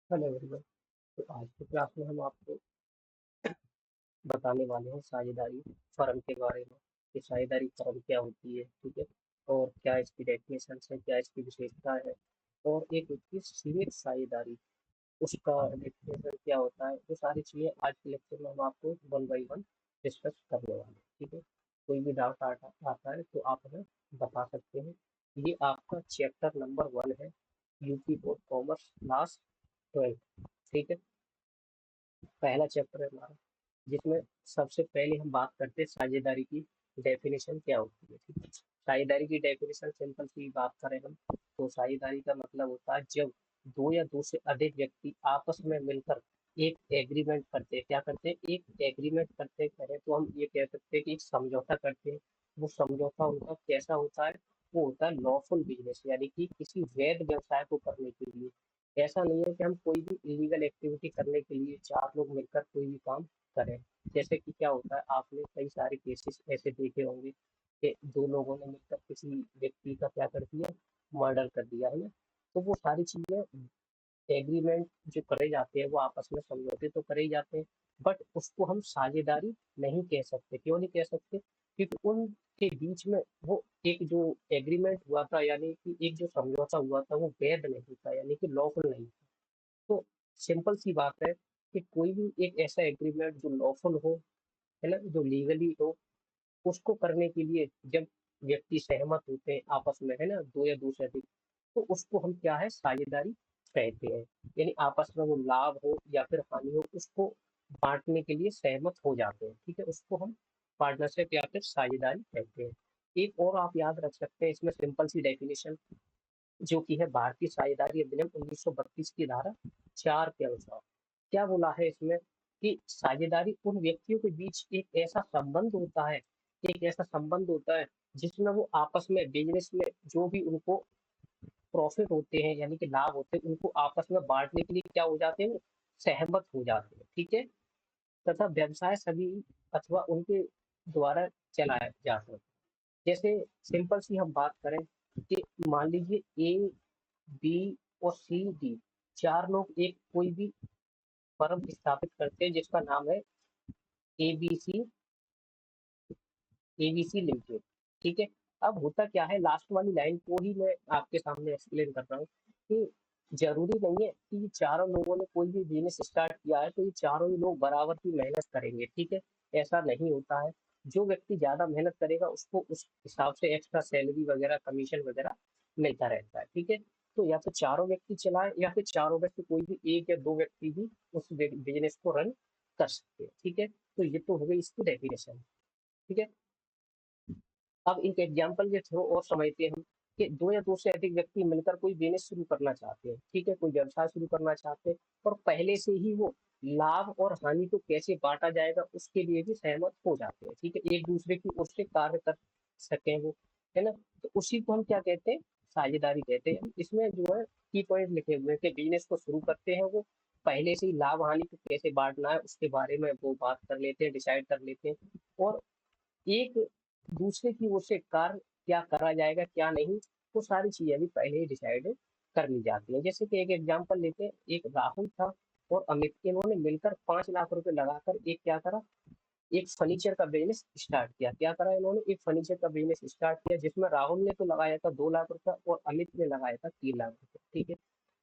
Hello everyone. तो आज की क्लास में हम आपको बताने वाले हैं साझेदारी फर्म के बारे में कि साझेदारी फर्म क्या होती है, ठीक है, और क्या इसकी डेफिनेशन है, क्या इसकी विशेषता है, और एक होती है सीमित साझेदारी, उसका डेफिनेशन क्या होता है। वो सारी चीज़ें आज के लेक्चर में हम आपको वन बाई वन डिस्कस करने वाले हैं, ठीक है। कोई भी डाउट आता है तो आप हमें बता सकते हैं। ये आपका चैप्टर नंबर 1 है, यूपी बोर्ड कॉमर्स क्लास 12, ठीक है। पहला चैप्टर है हमारा, जिसमें सबसे पहले हम बात करते हैं साझेदारी की डेफिनेशन क्या होती है, ठीक है। साझेदारी की डेफिनेशन सिंपल सी बात करें हम, तो साझेदारी का मतलब होता है जब दो या दो से अधिक व्यक्ति आपस में मिलकर एक एग्रीमेंट करते हैं। क्या करते हैं? एक एग्रीमेंट करते करें तो हम ये कह सकते हैं कि एक समझौता करते हैं। वो समझौता उनका कैसा होता है? वो होता है लॉफुल बिजनेस, यानी कि किसी वैध व्यवसाय को करने के लिए। ऐसा नहीं है कि हम कोई भी इलीगल एक्टिविटी करने के लिए चार लोग मिलकर कोई भी काम करें। जैसे कि क्या होता है, आपने कई सारे केसेस ऐसे देखे होंगे कि दो लोगों ने मिलकर किसी व्यक्ति का क्या कर दिया, मर्डर कर दिया, है ना। तो वो सारी चीजें एग्रीमेंट जो करे जाते हैं, वो आपस में समझौते तो करे ही जाते हैं, बट उसको हम साझेदारी नहीं कह सकते। क्यों नहीं कह सकते? क्योंकि उनके बीच में वो एक जो एग्रीमेंट हुआ था, यानी कि एक जो समझौता हुआ था, वो वैध नहीं था, यानी कि लॉफुल नहीं था। तो सिंपल सी बात है कि कोई भी एक ऐसा एग्रीमेंट जो लॉफुल हो, है ना, जो लीगली हो, उसको करने के लिए जब व्यक्ति सहमत होते हैं आपस में, है ना, दो या दो से अधिक, तो उसको हम क्या है, साझेदारी कहते हैं। यानी आपस में वो लाभ हो या फिर हानि हो, उसको बांटने के लिए सहमत हो जाते हैं, ठीक है। उसको हम पार्टनरशिप या फिर साझेदारी कहते हैं। एक और आप याद रख सकते हैं इसमें सिंपल सी डेफिनेशन, जो कि है भारतीय साझेदारी अधिनियम 1932 की धारा 4 के अनुसार। क्या बोला है इसमें? कि साझेदारी उन व्यक्तियों के बीच एक ऐसा संबंध होता है जिसमें वो आपस में बिजनेस में जो भी उनको प्रॉफिट होते हैं, यानी कि लाभ होते हैं, उनको आपस में बांटने के लिए क्या हो जाते हैं, सहमत हो जाते हैं, ठीक है। तथा व्यवसाय सभी अथवा उनके द्वारा चलाया जाता है। जैसे सिंपल सी हम बात करें कि मान लीजिए ए, बी और सी, डी, चार लोग एक कोई भी फर्म स्थापित करते हैं जिसका नाम है एबीसी, एबीसी लिमिटेड, ठीक है। अब होता क्या है, लास्ट वाली लाइन को ही मैं आपके सामने एक्सप्लेन कर रहा हूँ कि जरूरी नहीं है कि चारों लोगों ने कोई भी बिजनेस स्टार्ट किया है तो ये चारों ही लोग बराबर की मेहनत करेंगे, ठीक है। ऐसा नहीं होता है। जो व्यक्ति ज्यादा मेहनत करेगा उसको उस हिसाब से एक्स्ट्रा सैलरी वगैरह, कमीशन वगैरह मिलता रहता है, ठीक है। तो या तो चारों व्यक्ति चलाए या फिर चारों व्यक्ति, कोई भी एक या दो व्यक्ति भी उस बिजनेस को रन कर सकते हैं, ठीक है। तो ये तो हो गई इसकी डेफिनेशन, ठीक है। अब एक एग्जाम्पल के थ्रू और समझते हैं हम कि दो या दो से अधिक व्यक्ति मिलकर कोई बिजनेस शुरू करना चाहते हैं, ठीक है, कोई व्यवसाय शुरू करना चाहते हैं, और पहले से ही वो लाभ और हानि को कैसे बांटा जाएगा उसके लिए भी सहमत हो जाते हैं, ठीक है। एक दूसरे की ओर से कार्य कर सकें वो, है ना। तो उसी को हम क्या कहते हैं, साझेदारी कहते हैं। इसमें जो है की पॉइंट लिखे हुए हैं कि बिजनेस को शुरू करते हैं वो, पहले से ही लाभ हानि को कैसे बांटना है उसके बारे में वो बात कर लेते हैं, डिसाइड कर लेते हैं, और एक दूसरे की ओर से कार्य क्या करा जाएगा क्या नहीं, वो सारी चीजें भी पहले ही डिसाइड कर ली जाती है। जैसे कि एक एग्जांपल लेते हैं, एक राहुल था और अमित, इन्होंने मिलकर 5 लाख रुपए लगाकर एक क्या करा, एक फर्नीचर का बिजनेस स्टार्ट किया। क्या करा इन्होंने? एक फर्नीचर का बिजनेस स्टार्ट किया, जिसमें राहुल ने तो लगाया था 2 लाख रुपया और अमित ने लगाया था 3 लाख रुपया, ठीक है।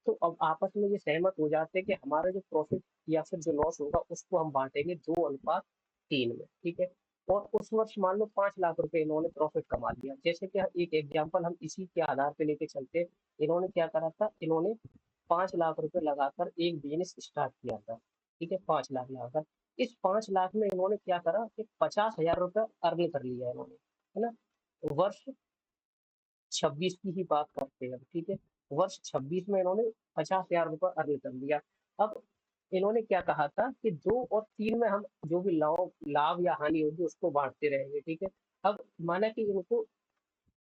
तो अब आपस में ये सहमत हो जाते हैं कि हमारा जो प्रॉफिट या फिर जो लॉस होगा उसको हम बांटेंगे 2:3 में, ठीक है। और उस वर्ष मान लो 5 लाख रुपए इन्होंने प्रॉफिट कमा लिया। जैसे कि एक एग्जाम्पल हम इसी के आधार पे लेके चलते हैं, इन्होंने क्या करा था, इन्होंने 5 लाख रुपए लगाकर एक बिजनेस स्टार्ट किया था, ठीक है, 5 लाख लगाकर। इस 5 लाख में इन्होंने क्या करा कि 50,000 रुपये अर्न कर लिया इन्होंने, है ना। वर्ष 26 की ही बात करते हैं, ठीक है। वर्ष 26 में इन्होंने 50,000 रुपये अर्न कर लिया। अब इन्होंने क्या कहा था कि 2 और 3 में हम जो भी लाभ लाभ या हानि होगी उसको बांटते रहेंगे, ठीक है। अब माना कि इनको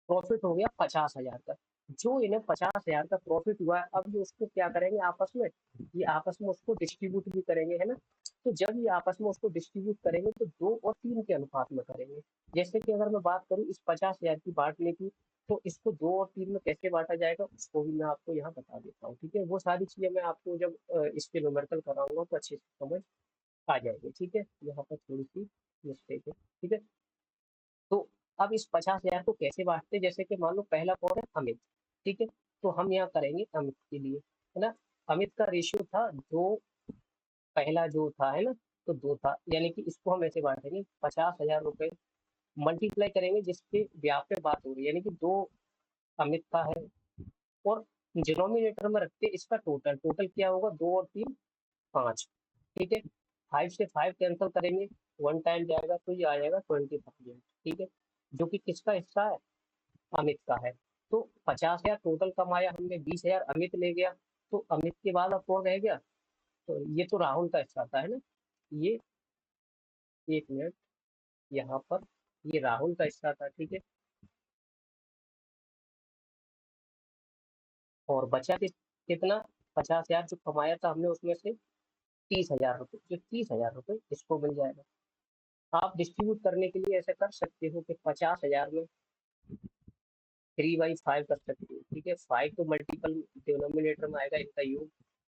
प्रॉफिट हो गया 50,000 का, जो इन्हें 50,000 का प्रॉफिट हुआ है, अब ये उसको क्या करेंगे आपस में, ये आपस में उसको डिस्ट्रीब्यूट भी करेंगे, है ना। तो जब ये आपस में उसको डिस्ट्रीब्यूट करेंगे तो 2 और 3 के अनुपात में करेंगे। जैसे कि अगर मैं बात करूं इस 50,000 की बांटने की, तो इसको 2 और 3 में कैसे बांटा जाएगा उसको भी मैं आपको यहाँ बता देता हूँ, ठीक है। वो सारी चीजें मैं आपको जब इस पे न्यूमेरिकल कराऊंगा तो अच्छे से समझ आ जाएगी, ठीक है। यहाँ पर थोड़ी सी मिस्टेक है, ठीक है। तो अब इस 50,000 को कैसे बांटते हैं, जैसे कि मान लो पहला कौन है, अमित, ठीक है। तो हम यहाँ करेंगे अमित के लिए, है ना। अमित का रेशियो था 2, पहला जो था, है ना, तो 2 था, यानी कि इसको हम ऐसे बांटेंगे 50,000 रुपए मल्टीप्लाई करेंगे जिसके ब्याह पे बात हो रही है, यानी कि 2 अमित का है, और डिनोमिनेटर में रखते हैं इसका टोटल, टोटल क्या होगा, 2 और 3 5, ठीक है। 5 से 5 कैंसिल करेंगे, 1 टाइम जाएगा तो ये आ जाएगा 20,000, ठीक है, जो कि किसका हिस्सा है, अमित का है। तो 50,000 टोटल कमाया हमने, 20,000 अमित ले गया, तो अमित के बाद अब कौन रह गया, तो ये तो राहुल का हिस्सा था, है ना। ये 1 मिनट, यहाँ पर ये राहुल का हिस्सा था, ठीक है। और बचा कितना, 50,000 जो कमाया था हमने उसमें से 30,000 रुपये, जो 30,000 रुपये इसको मिल जाएगा। आप डिस्ट्रीब्यूट करने के लिए ऐसे कर सकते हो कि 50,000 में 3/5 कर सकते हो, ठीक है। 5 तो मल्टीपल डिनोमिनेटर में आएगा इनका योग,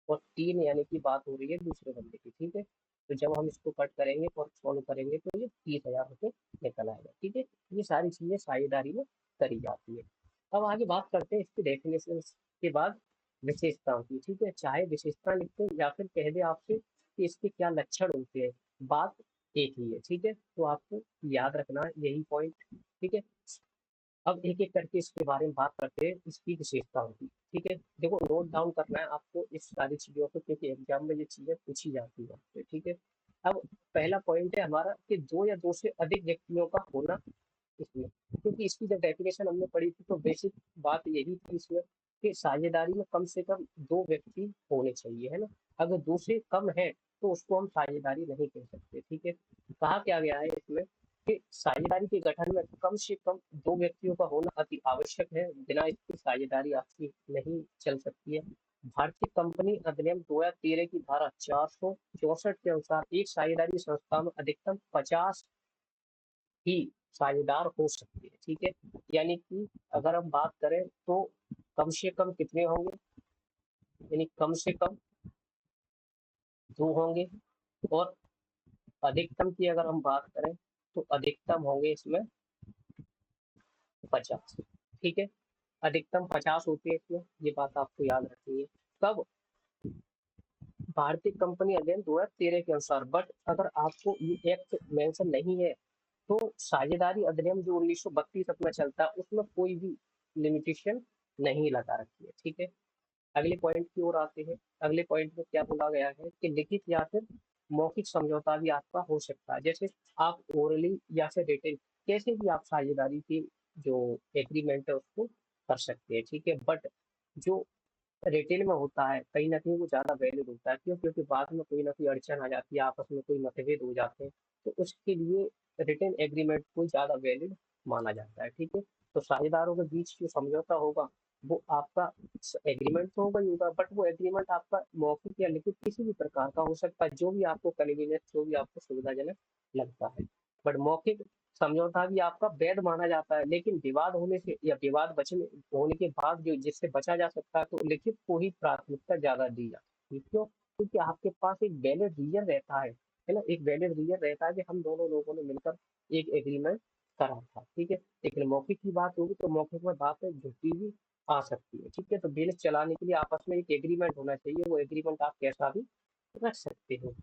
और 3 यानी कि बात हो रही है दूसरे बंदे की, ठीक है। तो जब हम इसको कट करेंगे और सॉल्व करेंगे तो ये 30,000 रुपये निकल आएगा, ठीक है। ये सारी चीजें साझेदारी में करी जाती है। अब आगे बात करते हैं इसकी डेफिनेशन के बाद विशेषताओं की, ठीक है। चाहे विशेषता लिखते हैं या फिर कह दे आपसे कि इसके क्या लक्षण होते हैं, बात एक ही है, ठीक है। तो आपको याद रखना है यही पॉइंट, ठीक है। अब एक एक करके इसके बारे में बात करते हैं, इसकी विशेषताओं की, ठीक है। देखो नोट डाउन करना है आपको इस सारी चीजों को, क्योंकि एग्जाम में ये चीजें पूछी जाती है आपसे, ठीक है। अब पहला पॉइंट है हमारा कि 2 या 2 से अधिक व्यक्तियों का होना इसमें, क्योंकि इसकी जब डेफिनेशन हमने पढ़ी थी तो बेसिक बात यही थी इसमें कि साझेदारी में कम से कम 2 व्यक्ति होने चाहिए, है ना। अगर 2 से कम है तो उसको हम साझेदारी नहीं कह सकते, ठीक है। कहा क्या गया है इसमें कि साझेदारी के गठन में कम से कम 2 व्यक्तियों का होना अति आवश्यक है, बिना इसकी साझेदारी आपकी नहीं चल सकती है। भारतीय कंपनी अधिनियम 2013 की धारा 464 के अनुसार एक साझेदारी संस्था में अधिकतम 50 ही साझेदार हो सकते हैं, ठीक है। यानी कि अगर हम बात करें तो कम से कम कितने होंगे, यानी कम से कम 2 होंगे, और अधिकतम की अगर हम बात करें तो अधिकतम होंगे इसमें 50, ठीक है। अधिकतम 50 होते हैं इसमें, ये बात आपको याद रखनी है। कब, भारतीय कंपनी अधिनियम 2013 के अनुसार, बट अगर आपको ये एक्ट मेंशन नहीं है तो साझेदारी अधिनियम जो 1932 अपना चलता है उसमें कोई भी लिमिटेशन नहीं लगा रखी है, ठीक है। अगले पॉइंट की ओर आते हैं। अगले पॉइंट में क्या बोला गया है कि लिखित या फिर मौखिक समझौता भी आपका हो सकता है, जैसे आप ओरली या फिर रिटन, कैसे भी आप साझेदारी की जो एग्रीमेंट है उसको कर सकते हैं, ठीक है। बट जो रिटेल में होता है कहीं ना कहीं वो ज्यादा वैलिड होता है, क्यों, क्योंकि बाद में कोई ना कोई अड़चन आ जाती है, आपस में कोई मतभेद हो जाते हैं, तो उसके लिए रिटेन एग्रीमेंट को ज्यादा वैलिड माना जाता है, ठीक है। तो साझेदारों के बीच जो समझौता होगा वो आपका एग्रीमेंट तो होगा ही होगा, बट वो एग्रीमेंट आपका मौखिक या लिखित किसी भी प्रकार का हो सकता है, जो भी आपको कन्वीनियंस, जो भी आपको सुविधाजनक लगता है। बट मौखिक समझौता भी आपका वैध माना जाता है, लेकिन विवाद होने से या विवाद बचने होने के बाद जो जिससे बचा जा सकता है तो लिखित को ही प्राथमिकता ज्यादा दी जाती है, क्यों, क्योंकि आपके पास एक वैलिड रीजन रहता है ना, एक वैलिड रीजन रहता है कि हम दोनों लोगों ने मिलकर एक एग्रीमेंट करा था, ठीक है। लेकिन मौखिक की बात होगी तो मौखिक में बात है झूठी भी आ सकती है, ठीक है। तो बिजनेस चलाने के लिए आपस में एक एग्रीमेंट होना चाहिए, वो एग्रीमेंट आप कैसा भी रख सकते हो।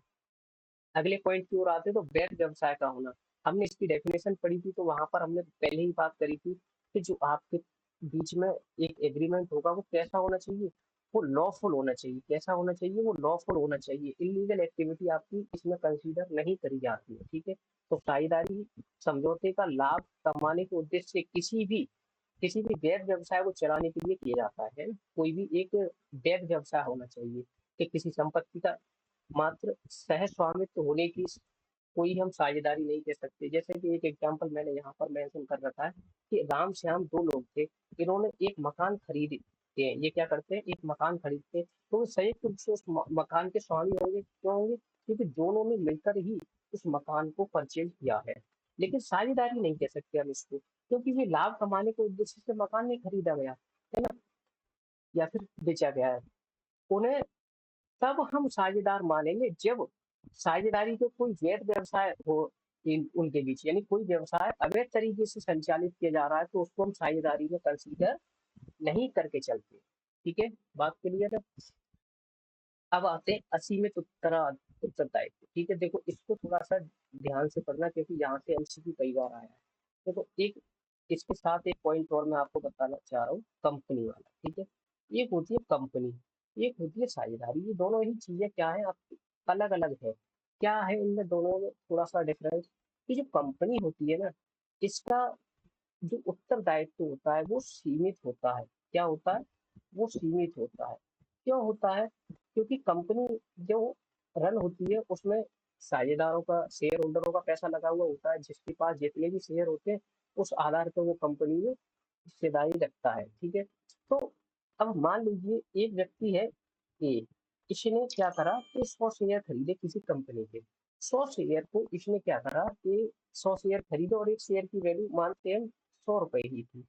अगले पॉइंट की ओर आते हैं तो वैध व्यवसाय का होना। हमने इसकी डेफिनेशन पढ़ी थी तो वहां पर हमने पहले ही बात करी थी कि जो आपके बीच में एक एग्रीमेंट होगा वो कैसा होना चाहिए, वो लॉफुल होना चाहिए। कैसा होना चाहिए, वो लॉफुल होना चाहिए। इलीगल एक्टिविटी आपकी इसमें कंसीडर नहीं करी जाती है, ठीक है। तो साझेदारी समझौते का लाभ कमाने के उद्देश्य से किसी भी वैध व्यवसाय को चलाने के लिए किया जाता है ना? कोई भी एक वैध व्यवसाय होना चाहिए कि किसी संपत्ति का मात्र सह स्वामित्व होने की कोई हम साझेदारी नहीं दे सकते। जैसे कि एक एग्जांपल मैंने यहाँ पर मेंशन कर रखा है कि राम श्याम 2 लोग थे, इन्होंने एक मकान खरीदते हैं। ये क्या करते हैं, एक मकान खरीदते हैं, तो वो संयुक्त रूप से उस मकान के स्वामी होंगे। क्यों होंगे, क्योंकि दोनों ने मिलकर ही उस मकान को परचेज किया है। लेकिन साझेदारी नहीं कह सकते हम इसको, क्योंकि ये लाभ कमाने के उद्देश्य से मकान नहीं खरीदा गया है ना, या फिर बेचा गया है। उन्हें तब हम साझेदार मानेंगे जब साझेदारी के कोई वैध व्यवसाय हो उनके बीच, यानी कोई व्यवसाय अवैध तरीके से संचालित किया जा रहा है तो उसको हम साझेदारी में कंसीडर नहीं करके चलते। ठीक है, बात क्लियर है। अब आते हैं असीमित उत्तरदायित्व। ठीक है, देखो इसको थोड़ा सा ध्यान से पढ़ना क्योंकि यहाँ से एमसीक्यू कई बार आया है। देखो एक इसके साथ एक पॉइंट और मैं आपको बताना चाह रहा हूँ, कंपनी वाला। ठीक है, एक होती है कंपनी, एक होती है साझेदारी। ये दोनों ही चीजें क्या है आपकी, अलग अलग है। क्या है इनमें दोनों में थोड़ा सा डिफरेंस, कि जो कंपनी होती है ना, इसका जो उत्तरदायित्व होता है वो सीमित होता है। क्या होता है, वो सीमित होता है। क्यों होता है, क्योंकि कंपनी जो रन होती है उसमें साझेदारों का, शेयर होल्डरों का पैसा लगा हुआ होता है। जिसके पास जितने भी शेयर होते हैं उस आधार पर वो कंपनी में हिस्सेदारी रखता है। ठीक है, तो अब मान लीजिए एक व्यक्ति है ए, इसने क्या करा कि 100 शेयर खरीदे किसी कंपनी के। 100 शेयर को इसने क्या करा कि 100 शेयर खरीदे और एक शेयर की वैल्यू मानते हैं 100 रुपए ही थी,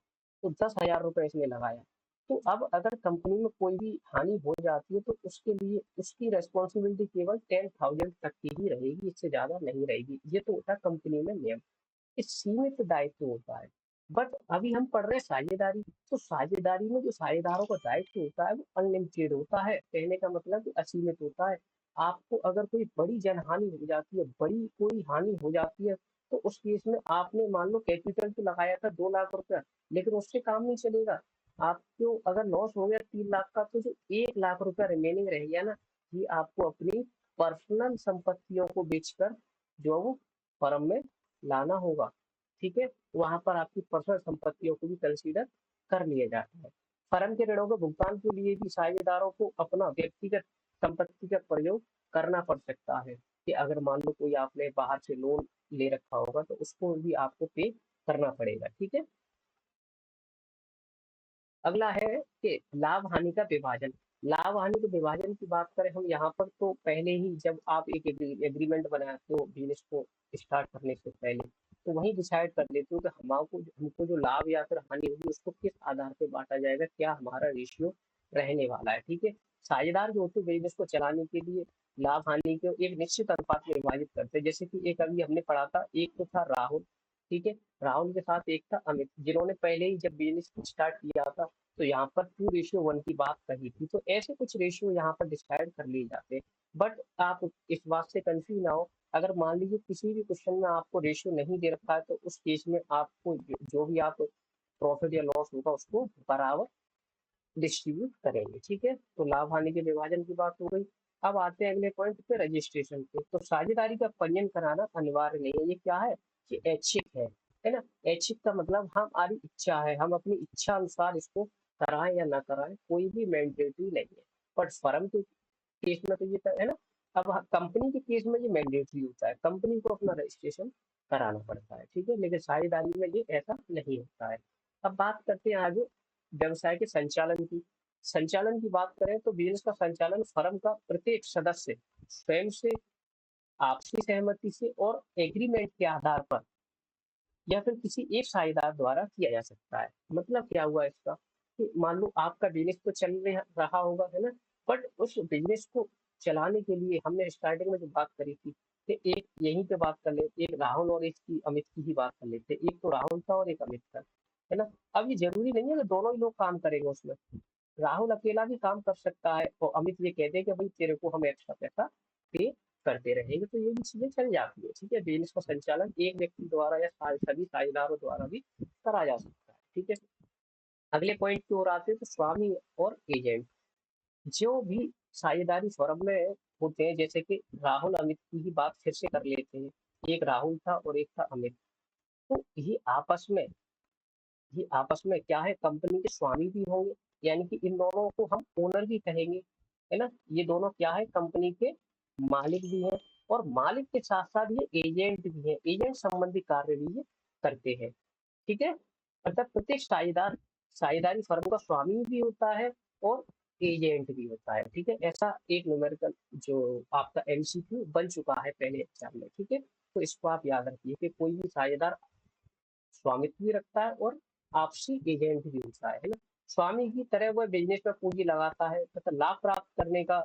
तो 10,000 रुपए इसने लगाया। तो अब अगर कंपनी में कोई भी हानि हो जाती है तो उसके लिए उसकी रेस्पॉन्सिबिलिटी केवल 10,000 तक की ही रहेगी, इससे ज्यादा नहीं रहेगी। ये तो होता है कंपनी में नियम, एक सीमित दायित्व होता है। बट अभी हम पढ़ रहे हैं साझेदारी, तो साझेदारी में जो साझेदारों का दायित्व होता है वो अनलिमिटेड होता है। कहने का मतलब कि असीमित होता है। आपको अगर कोई बड़ी जनहानि हो जाती है, बड़ी कोई हानि हो जाती है, तो उस केस में आपने मान लो कैपिटल तो लगाया था 2 लाख रुपया, लेकिन उससे काम नहीं चलेगा। आपको अगर लॉस हो गया 3 लाख का, तो जो 1 लाख रुपया रिमेनिंग रह गया ना, ये आपको अपनी पर्सनल संपत्तियों को बेचकर जो है वो फर्म में लाना होगा। ठीक है, वहां पर आपकी पर्सनल संपत्तियों को भी कंसीडर कर लिया जाता है। फर्म के ऋणों के भुगतान के लिए भी साझेदारों को अपना व्यक्तिगत संपत्ति का प्रयोग करना पड़ सकता है, कि अगर मान लो कोई आपने बाहर से लोन ले रखा होगा तो उसको भी आपको पे करना पड़ेगा। ठीक है, अगला है कि लाभ हानि का विभाजन। लाभ हानि के विभाजन की बात करें हम यहाँ पर, तो पहले ही जब आप एक एग्रीमेंट बनाते हो बिजनेस को स्टार्ट करने से पहले, तो वही डिसाइड कर लेते हो कि हमको जो लाभ या फिर हानि होगी उसको किस आधार पे बांटा जाएगा, क्या हमारा रेशियो रहने वाला है। ठीक है, साझेदार जो होते हैं बिजनेस को चलाने के लिए लाभ हानि को एक निश्चित अनुपात में विभाजित करते हैं। जैसे कि एक अभी हमने पढ़ा था, एक तो था राहुल। ठीक है, राहुल के साथ एक था अमित, जिन्होंने पहले ही जब बिजनेस स्टार्ट किया था तो यहाँ पर 2:1 की बात कही थी। तो ऐसे कुछ रेशियो यहाँ पर डिसाइड कर लिए जाते हैं। बट आप इस बात से कंफ्यूज ना हो, अगर मान लीजिए किसी भी क्वेश्चन में आपको रेशियो नहीं दे रखा है तो उस केस में आपको जो भी आप प्रॉफिट या लॉस होगा उसको बराबर डिस्ट्रीब्यूट करेंगे। ठीक है, तो लाभ हानि के विभाजन की बात हो गई। अब आते हैं अगले पॉइंट पे, रजिस्ट्रेशन पे। तो साझेदारी का पंजीयन कराना अनिवार्य नहीं है। ये क्या है कि ऐच्छिक है ना। ऐच्छिक का मतलब हमारी इच्छा है, हम अपनी इच्छा अनुसार इसको कराएं या ना कराएं, कोई भी मैंडेटरी नहीं है। बट फर्म के केस में तो ये है ना। अब कंपनी के केस में ये मैंडेटरी होता है, कंपनी को अपना रजिस्ट्रेशन कराना पड़ता है। ठीक है, लेकिन साझेदारी में ये ऐसा नहीं होता है। अब बात करते हैं आगे व्यवसाय के संचालन की। संचालन की बात करें तो बिजनेस का संचालन फर्म का प्रत्येक सदस्य स्वयं से, आपसी सहमति से और एग्रीमेंट के आधार पर, या फिर किसी एक साझेदार द्वारा किया जा सकता है। मतलब क्या हुआ इसका, कि मान लो आपका बिजनेस तो चल रहा होगा है ना, बट उस बिजनेस को चलाने के लिए हमने स्टार्टिंग में जो बात करी थी कि एक यहीं पे बात कर ले, एक राहुल और एक की अमित की ही बात कर लेते, एक तो राहुल था और एक अमित था, है ना। अब ये जरूरी नहीं है कि दोनों ही लोग काम करेंगे उसमें, राहुल अकेला भी काम कर सकता है और अमित ये कहते हैं कि भाई तेरे को हम एक्स्ट्रा पैसा पे करते रहेंगे, तो ये भी चीजें चल जाती है। ठीक है, बिजनेस का संचालन एक व्यक्ति द्वारा या सभी साझेदारों द्वारा भी करा जा सकता है। ठीक है, अगले पॉइंट की ओर आते हैं, तो स्वामी और एजेंट। जो भी साझेदारी फर्म में होते हैं, जैसे कि राहुल अमित की ही बात फिर से कर लेते हैं, एक राहुल था और एक था अमित। तो ये आपस में क्या है, कंपनी के स्वामी भी होंगे, यानी कि इन दोनों को हम ओनर भी कहेंगे, है ना। ये दोनों क्या है, कंपनी के मालिक भी हैं, और मालिक के साथ साथ ये एजेंट भी है, एजेंट संबंधी कार्य भी ये करते हैं। ठीक है, अर्थात प्रत्येक साझेदारी फर्म का स्वामी भी होता है और एजेंट भी होता है। ठीक है, ऐसा एक न्यूमेरिकल जो आपका एमसीक्यू बन चुका है पहले एग्जाम में। ठीक है, तो इसको आप याद रखिए कि कोई भी साझेदार स्वामित्व भी रखता है और आपसी एजेंट भी होता है ना। स्वामी की तरह वह बिजनेस में पूंजी लगाता है तथा लाभ प्राप्त करने का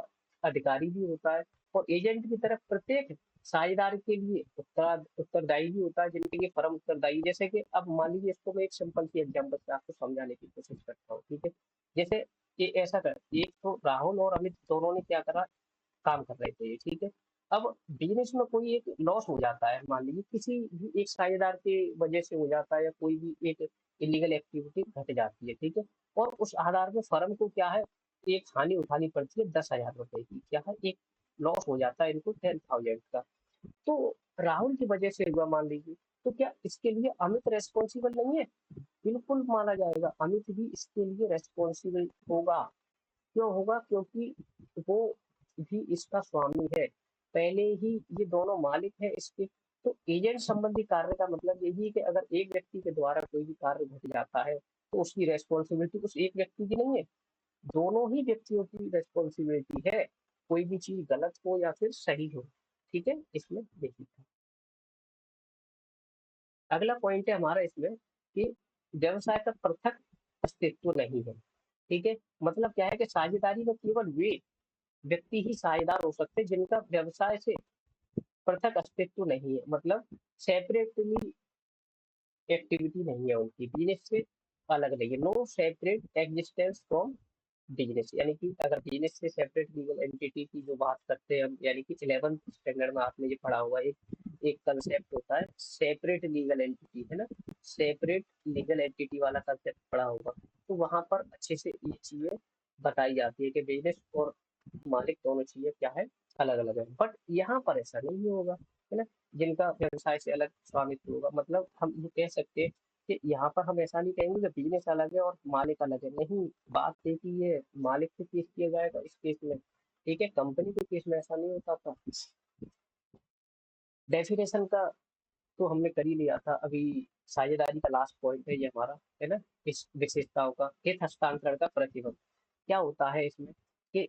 अधिकारी भी होता है, और एजेंट की तरफ प्रत्येक साझेदार के लिए उत्तरदायी भी होता है, जिनके लिए फर्म उत्तरदायी। जैसे कि अब मान लीजिए, इसको मैं एक सिंपल सी एग्जांपल से आपको समझाने की कोशिश करता हूँ, ठीक है। जैसे ये ऐसा कर, एक तो राहुल और अमित दोनों ने क्या करा, काम कर रहे थे, ठीक है। अब बिजनेस में कोई एक लॉस हो जाता है, मान लीजिए किसी भी एक साझेदार की वजह से हो जाता है, या कोई भी एक इलीगल एक्टिविटी घट जाती है, ठीक है। और उस आधार पे फर्म को क्या है, एक हानि उठानी पड़ती है 10,000 रुपए की, क्या है, एक लॉस हो जाता है इनको 10,000 का। तो राहुल की वजह से हुआ मान लीजिए, तो क्या इसके लिए अमित रेस्पॉन्सिबल नहीं है? बिल्कुल माना जाएगा, अमित भी इसके लिए रेस्पॉन्सिबल होगा। क्यों होगा? क्योंकि वो भी इसका स्वामी है, पहले ही ये दोनों मालिक है इसके। तो एजेंट संबंधी कार्य का मतलब यही है कि अगर एक व्यक्ति के द्वारा कोई भी कार्य घट जाता है, तो उसकी रेस्पॉन्सिबिलिटी उस एक व्यक्ति की नहीं है, दोनों ही व्यक्तियों की रेस्पॉन्सिबिलिटी है, कोई भी चीज गलत हो या फिर सही हो, ठीक है। इसमें देखिए, अगला पॉइंट है हमारा इसमें कि व्यवसाय का पृथक अस्तित्व नहीं है, ठीक है। मतलब क्या है कि साझेदारी में केवल वे व्यक्ति ही साझेदार हो सकते हैं जिनका व्यवसाय से पृथक अस्तित्व नहीं है, मतलब सेपरेटली एक्टिविटी नहीं है उनकी, बिजनेस से अलग नहीं है, no separate existence from business. यानी कि अगर बिजनेस से सेपरेट लीगल एंटिटी की जो बात करते हैं हम, यानी कि 11th स्टैंडर्ड में आपने ये पढ़ा हुआ एक एक कंसेप्ट होता है सेपरेट लीगल एंटिटी, है ना। सेपरेट लीगल एंटिटी वाला कंसेप्ट पढ़ा होगा, तो वहां पर अच्छे से ये चीजें बताई जाती है कि बिजनेस और मालिक दोनों चीजें क्या है, अलग अलग है। बट यहाँ पर ऐसा नहीं होगा, है ना। जिनका व्यवसाय से अलग स्वामित्व होगा, मतलब हम ये कह सकते हैं कि यहाँ पर हम ऐसा नहीं कहेंगे कि बिजनेस अलग है और मालिक अलग है, नहीं। बात है कि ये मालिक पे केस किया जाएगा इस केस में, ठीक है। कंपनी के केस में ऐसा नहीं होता था। डेफिनेशन का तो हमने कर ही लिया था अभी, साझेदारी का लास्ट पॉइंट है ये हमारा, है ना। इस विशेषताओं का हित हस्तांतरण का प्रतिबंध क्या होता है इसमें, कि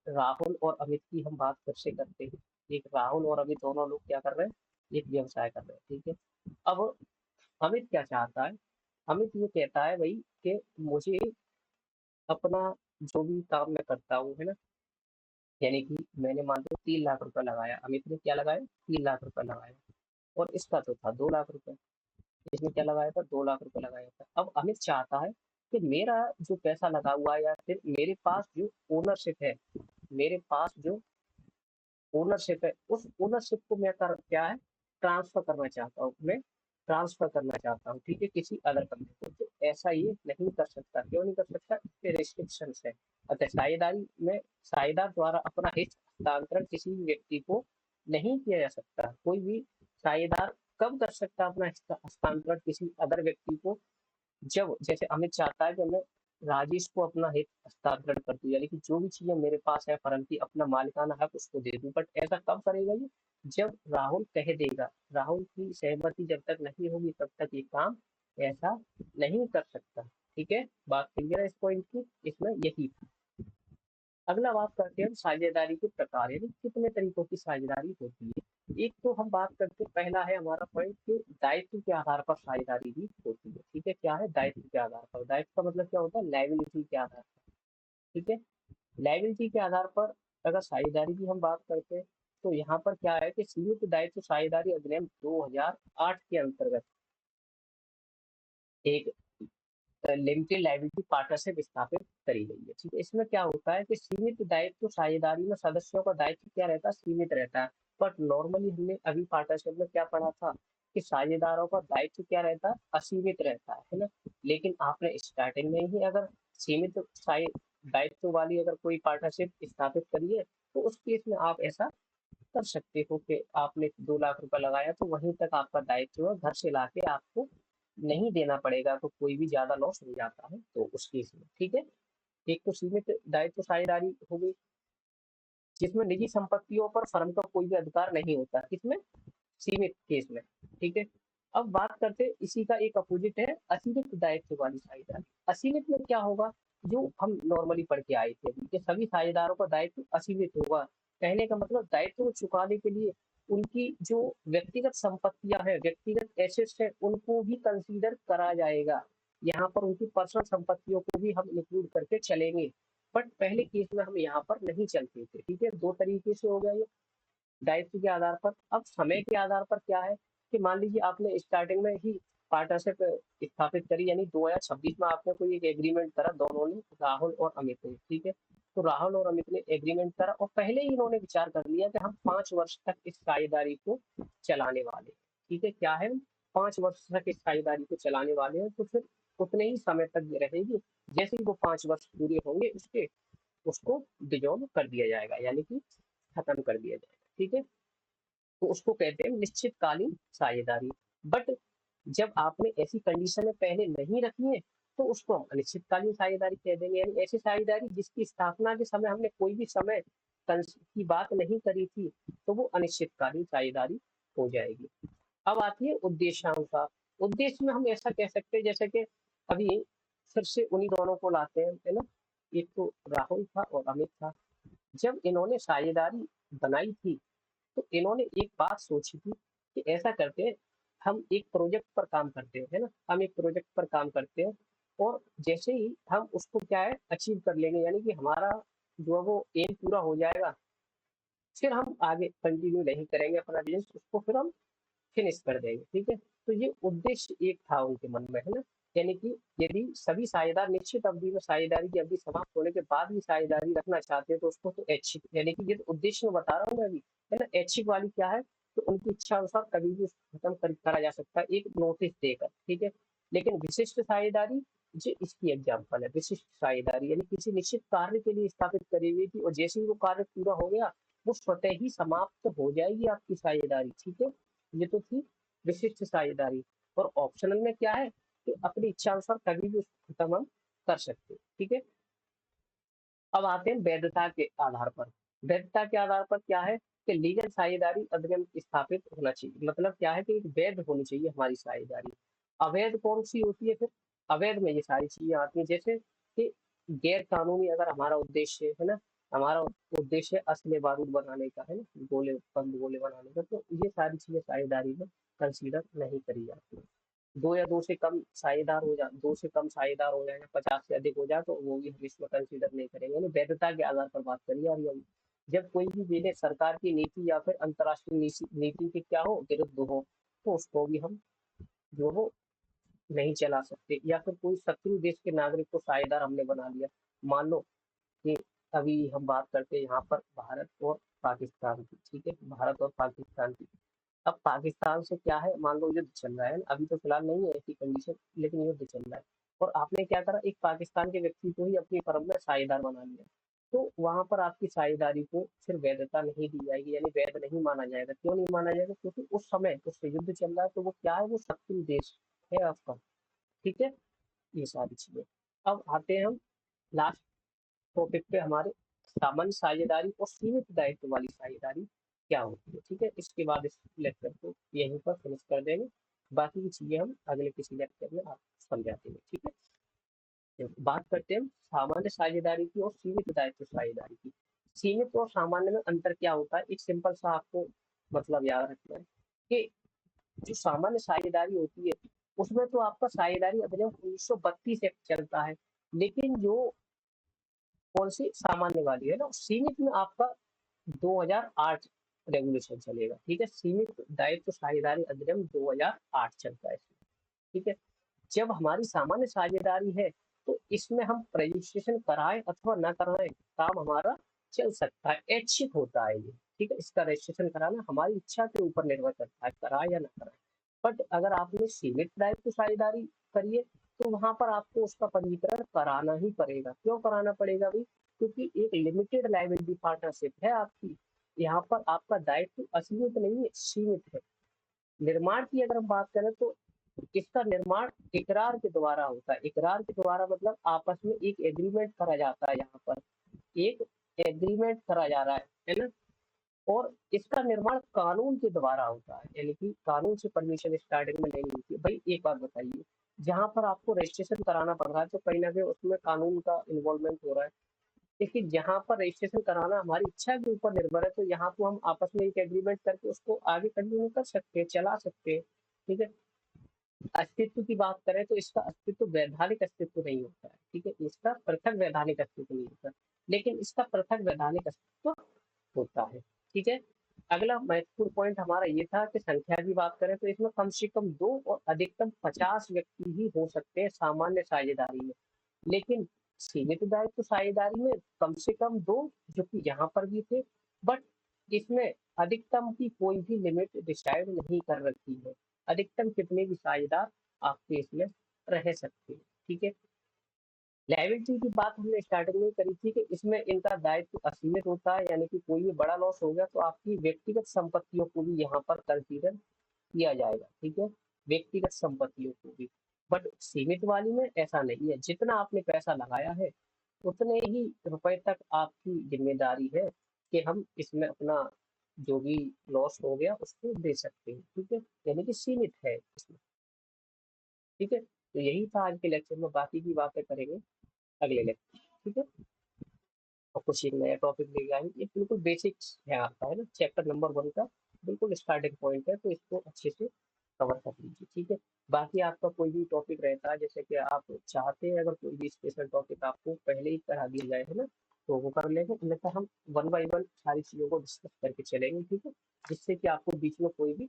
राहुल और अमित की हम बात फिर से करते हैं। एक राहुल और अमित दोनों लोग क्या कर रहे हैं, एक व्यवसाय कर रहे हैं, ठीक है। अब अमित क्या चाहता है, अमित ये कहता है भाई कि मुझे अपना जो भी काम मैं करता हूँ, है ना, यानी कि मैंने मान लो 3 लाख रुपए लगाया, अमित ने क्या लगाया, 3 लाख रुपए लगाया, और इसका तो था 2 लाख रुपए, इसमें क्या लगाया था, 2 लाख रुपए लगाया था। अब अमित चाहता है कि मेरा जो पैसा लगा हुआ है, या फिर मेरे पास जो ओनरशिप है, मेरे पास जो ओनरशिप है, उस ओनरशिप को मैं कर क्या है, ट्रांसफर करना चाहता हूँ, मैं ट्रांसफर करना चाहता हूँ, ठीक है, किसी अदर कंपनी को। तो ऐसा ये नहीं कर सकता, क्यों नहीं कर सकता, इसके रेस्ट्रिक्शंस है। अतः साझेदारी में साझेदार द्वारा अपना हित हस्तांतरण किसी भी व्यक्ति को नहीं किया जा सकता। कोई भी साझेदार कब कर सकता है अपना हस्तांतरण किसी अदर व्यक्ति को, जब जैसे अमित चाहता है कि मैं राजेश को अपना हित हस्तांतरण कर दूं, यानी कि जो भी चीजें मेरे पास है फर्म की, अपना मालिकाना हक उसको दे दूं। बट ऐसा कब करेगा ये, जब राहुल कह देगा, राहुल की सहमति जब तक नहीं होगी तब तक ये काम ऐसा नहीं कर सकता, ठीक है। बात क्लियर है इस पॉइंट की, इसमें यही था। अगला बात करते हैं हम साझेदारी के प्रकार, यानी कितने तरीकों की साझेदारी होती है। एक तो हम बात करते हैं, पहला है हमारा पॉइंट कि दायित्व के आधार पर साझेदारी भी होती है, ठीक है। क्या है, दायित्व के आधार पर, दायित्व का मतलब क्या होता है, लायबिलिटी के आधार पर, ठीक है। लायबिलिटी के आधार पर अगर साझेदारी की हम बात करते हैं, तो यहाँ पर क्या है कि सीमित दायित्व साझेदारी अधिनियम 2008 के अंतर्गत एक लिमिटेड लायबिलिटी पार्टनरशिप स्थापित करी गई है, ठीक है। इसमें क्या होता है कि सीमित दायित्व साझेदारी में सदस्यों का दायित्व क्या रहता है, सीमित रहता है। बट नॉर्मली हमने अभी पार्टनरशिप में क्या पढ़ा था, कि साझेदारों का दायित्व क्या रहता है, असीमित रहता है ना। लेकिन आपने स्टार्टिंग में ही अगर सीमित दायित्व वाली अगर कोई पार्टनरशिप स्थापित करी है, तो उस केस में आप ऐसा कर सकते हो कि आपने 2 लाख रुपए लगाया, तो वहीं तक आपका दायित्व है, घर से लाके आपको नहीं देना पड़ेगा, तो कोई भी ज्यादा लॉस हो जाता है तो उस केस में, ठीक है। एक तो सीमित दायित्व साझेदारी हो गई, जिसमें निजी संपत्तियों पर फर्म का कोई भी अधिकार नहीं होता, किसमें, सीमित केस में, ठीक है। अब बात करते हैं, इसी का एक अपोजिट है असीमित दायित्व वाली साझेदारी। असीमित में क्या होगा, जो हम नॉर्मली पढ़ के आए थे कि सभी साझेदारों का दायित्व असीमित होगा। कहने का मतलब दायित्व को चुकाने के लिए उनकी जो व्यक्तिगत संपत्तियां हैं, व्यक्तिगत एसेट्स है, उनको भी कंसीडर करा जाएगा। यहाँ पर उनकी पर्सनल संपत्तियों को भी हम इंक्लूड करके चलेंगे, बट पहले केस में हम यहाँ पर नहीं चलते थे। ठीक है, दो तरीके से हो गया ये दायित्व के आधार पर। अब समय के आधार पर क्या है कि मान लीजिए आपने स्टार्टिंग में ही पार्टनरशिप स्थापित करी, यानी 2026 में आपने कोई एक एग्रीमेंट करा, दोनों ने, राहुल और अमित ने। ठीक है, तो राहुल और अमित ने एग्रीमेंट करा और पहले ही इन्होंने विचार कर लिया कि हम 5 वर्ष तक इस साझेदारी को चलाने वाले हैं। ठीक है, क्या है, 5 वर्ष तक इस साझेदारी को चलाने वाले हैं, तो फिर उतने ही समय तक ये रहेगी। जैसे ही वो 5 वर्ष पूरे होंगे उसके, उसको डिजोल्व कर दिया जाएगा, यानी कि खत्म कर दिया जाएगा। ठीक है, तो उसको कहते हैं निश्चितकालीन साझेदारी। बट जब आपने ऐसी कंडीशन में पहले नहीं रखी है तो उसको हम अनिश्चितकालीन साझेदारी कह देंगे, यानी ऐसी साझेदारी जिसकी स्थापना के समय हमने कोई भी समय की बात नहीं करी थी, तो वो अनिश्चितकालीन साझेदारी हो जाएगी। अब आती है उद्देश्यांशा। उद्देश्य में हम ऐसा कह सकते हैं जैसे कि अभी फिर से उन्हीं दोनों को लाते हैं, है ना। एक तो राहुल था और अमित था। जब इन्होंने साझेदारी बनाई थी तो इन्होंने एक बात सोची थी कि ऐसा करते हैं, हम एक प्रोजेक्ट पर काम करते हैं, है ना, हम एक प्रोजेक्ट पर काम करते हैं और जैसे ही हम उसको क्या है अचीव कर लेंगे, यानी कि हमारा जो है वो एम पूरा हो जाएगा, फिर हम आगे कंटिन्यू नहीं करेंगे अपना बिजनेस, उसको फिर हम फिनिश कर देंगे। ठीक है, तो ये उद्देश्य एक था उनके मन में, है ना। यानी कि यदि सभी साझेदार निश्चित अवधि में साझेदारी की अवधि समाप्त होने के बाद भी साझेदारी रखना चाहते हैं तो उसको तो ऐच्छिक, यानी कि ये तो उद्देश्य में बता रहा हूँ मैं अभी, है ना। ऐच्छिक वाली क्या है, तो उनकी इच्छा अनुसार कभी भी उसको खत्म करा जा सकता है एक नोटिस देकर। ठीक है, लेकिन विशिष्ट साझेदारी जो इसकी एग्जाम्पल है, विशिष्ट साझेदारी यानी किसी निश्चित कार्य के लिए स्थापित करी हुई थी और जैसे ही वो कार्य पूरा हो गया वो स्वतः ही समाप्त हो जाएगी आपकी साझेदारी। ठीक है, ये तो थी विशिष्ट साझेदारी। और ऑप्शनल में क्या है कि अपनी इच्छा अनुसार कभी भी उसको खत्म हम कर सकते हैं। ठीक है, अब आते हैं वैधता के आधार पर। वैधता के आधार पर क्या है कि लीगल साझेदारी अधिनियम स्थापित होना चाहिए, मतलब क्या है कि एक वैध होनी चाहिए हमारी साझेदारी। अवैध कौन सी होती है फिर, अवैध में ये सारी चीजें आती हैं, जैसे कि गैर कानूनी अगर हमारा उद्देश्य है ना, हमारा उद्देश्य असले बारूद बनाने का, है ना, गोले बंद गोले बनाने का, तो ये सारी चीजें साझेदारी में कंसीडर नहीं करी जाती। दो या दो से कम साझेदार हो जाए, दो से कम साझेदार हो जाए या 50 से अधिक हो जाए तो वो भी हम इसमें कंसीडर नहीं करेंगे। यानी वैधता के आधार पर बात करिए। और हम जब कोई भी बिजनेस सरकार की नीति या फिर अंतर्राष्ट्रीय नीति के क्या हो विरुद्ध हो तो उसको भी हम जो हो नहीं चला सकते। या फिर कोई शत्रु देश के नागरिक को साझेदार हमने बना लिया, मान लो कि अभी हम बात करते हैं यहाँ पर भारत और पाकिस्तान की। ठीक है, भारत और पाकिस्तान की। अब पाकिस्तान से क्या है, मान लो युद्ध चल रहा है, अभी तो फिलहाल नहीं है ऐसी कंडीशन, लेकिन युद्ध चल रहा है और आपने क्या करा, एक पाकिस्तान के व्यक्ति को ही अपनी फर्म में साझेदार बना लिया, तो वहां पर आपकी साझेदारी को फिर वैधता नहीं दी जाएगी, यानी वैध नहीं माना जाएगा। क्यों नहीं माना जाएगा, क्योंकि उस समय उससे युद्ध चल रहा है, तो वो क्या है, वो शत्रु देश है आपका। ठीक है, ये सारी चीजें। अब आते हैं हम लास्ट टॉपिक पे हमारे, सामान्य साझेदारी और सीमित दायित्व वाली साझेदारी क्या होती है। ठीक है, इसके बाद इस लेक्चर को यहीं पर फिनिश कर देंगे, बाकी की चीजें हम अगले किसी लेक्चर में आप समझाते हैं। ठीक है, तो बात करते हैं सामान्य साझेदारी की और सीमित दायित्व साझेदारी की। सीमित और सामान्य में अंतर क्या होता है, एक सिंपल सा आपको मतलब याद रखना है कि जो सामान्य साझेदारी होती है उसमें तो आपका साझेदारी अधिनियम 1932 से चलता है, लेकिन जो कौन सी सामान्य वाली है ना, सीमित में आपका 2008 रेगुलेशन चलेगा। ठीक है, सीमित दायित्व साझेदारी अधिनियम 2008 चलता है इसमें। ठीक है, जब हमारी सामान्य साझेदारी है तो इसमें हम रजिस्ट्रेशन कराएं अथवा ना कराएं, काम हमारा चल सकता है, ऐच्छिक होता है ये। ठीक है, इसका रजिस्ट्रेशन कराना हमारी इच्छा के ऊपर निर्भर करता है, कराए या ना कराए। बट अगर आपने सीमित दायित्व साझेदारी करिए तो वहां पर आपको उसका पंजीकरण कराना ही पड़ेगा। क्यों कराना पड़ेगा भाई, क्योंकि एक लिमिटेड लायबिलिटी पार्टनरशिप है आपकी, यहाँ पर आपका दायित्व असीमित नहीं है, सीमित है। निर्माण की अगर हम बात करें तो इसका निर्माण इकरार के द्वारा होता है। इकरार के द्वारा मतलब आपस में एक एग्रीमेंट करा जाता है, यहाँ पर एक एग्रीमेंट करा जा रहा है ना। और इसका निर्माण कानून के द्वारा होता है, यानी कि कानून से परमिशन स्टार्टिंग में लेनी होती है। भाई एक बात बताइए, जहां पर आपको रजिस्ट्रेशन कराना पड़ रहा है तो कहीं ना कहीं उसमें कानून का इन्वॉल्वमेंट हो रहा है। लेकिन जहाँ पर रजिस्ट्रेशन कराना हमारी इच्छा के ऊपर निर्भर है, तो यहाँ तो हम आपस में एक एग्रीमेंट करके उसको आगे कंटिन्यू कर सकते हैं, चला सकते हैं। ठीक है। अस्तित्व की बात करें तो इसका अस्तित्व वैधानिक अस्तित्व नहीं होता है। ठीक है, इसका पृथक वैधानिक अस्तित्व नहीं होता, लेकिन इसका पृथक वैधानिक अस्तित्व होता है। ठीक है। अगला महत्वपूर्ण पॉइंट हमारा ये था कि संख्या की बात करें तो इसमें कम से कम 2 और अधिकतम 50 व्यक्ति ही हो सकते हैं सामान्य साझेदारी में। लेकिन सीमित दायित्व साझेदारी में कम से कम 2, जो कि यहाँ पर भी थे, बट इसमें अधिकतम की कोई भी लिमिट डिसाइड नहीं कर रखी है। अधिकतम कितने भी साझेदार आपके इसमें रह सकते हैं। ठीक है। लायबिलिटी की बात हमने स्टार्टिंग में करी थी कि इसमें इनका दायित्व असीमित होता है, यानी कि कोई भी बड़ा लॉस हो गया तो आपकी व्यक्तिगत संपत्तियों को भी यहाँ पर कंसीडर किया जाएगा। ठीक है, व्यक्तिगत संपत्तियों को भी। बट सीमित वाली में ऐसा नहीं है, जितना आपने पैसा लगाया है उतने ही रुपए तक आपकी जिम्मेदारी है कि हम इसमें अपना जो भी लॉस हो गया उसको दे सकते हैं। ठीक है, यानी कि सीमित है इसमें। ठीक है, तो यही था आज के लेक्चर में, बाकी की बातें करेंगे अगले लेक्चर। ठीक है, और कुछ एक नया टॉपिक लेके आएंगे। ये बिल्कुल बेसिक्स है आपका, है ना, चैप्टर नंबर 1 का बिल्कुल स्टार्टिंग पॉइंट है, तो इसको अच्छे से कवर कर लीजिए। ठीक है, बाकी आपका कोई भी टॉपिक रहता है, जैसे कि आप चाहते हैं अगर कोई भी स्पेशल टॉपिक आपको पहले ही करा दिया जाए, है ना, तो वो कर लेंगे, अन्यथा हम 1 बाय 1 सारी चीज़ों को डिस्कस करके चलेंगे। ठीक है, जिससे कि आपको बीच में कोई भी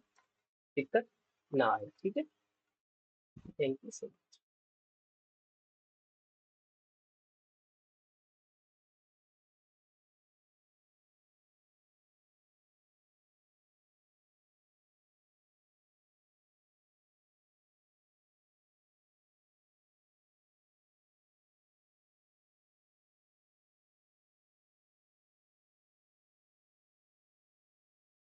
दिक्कत ना आए। ठीक है, थैंक यू सो मच।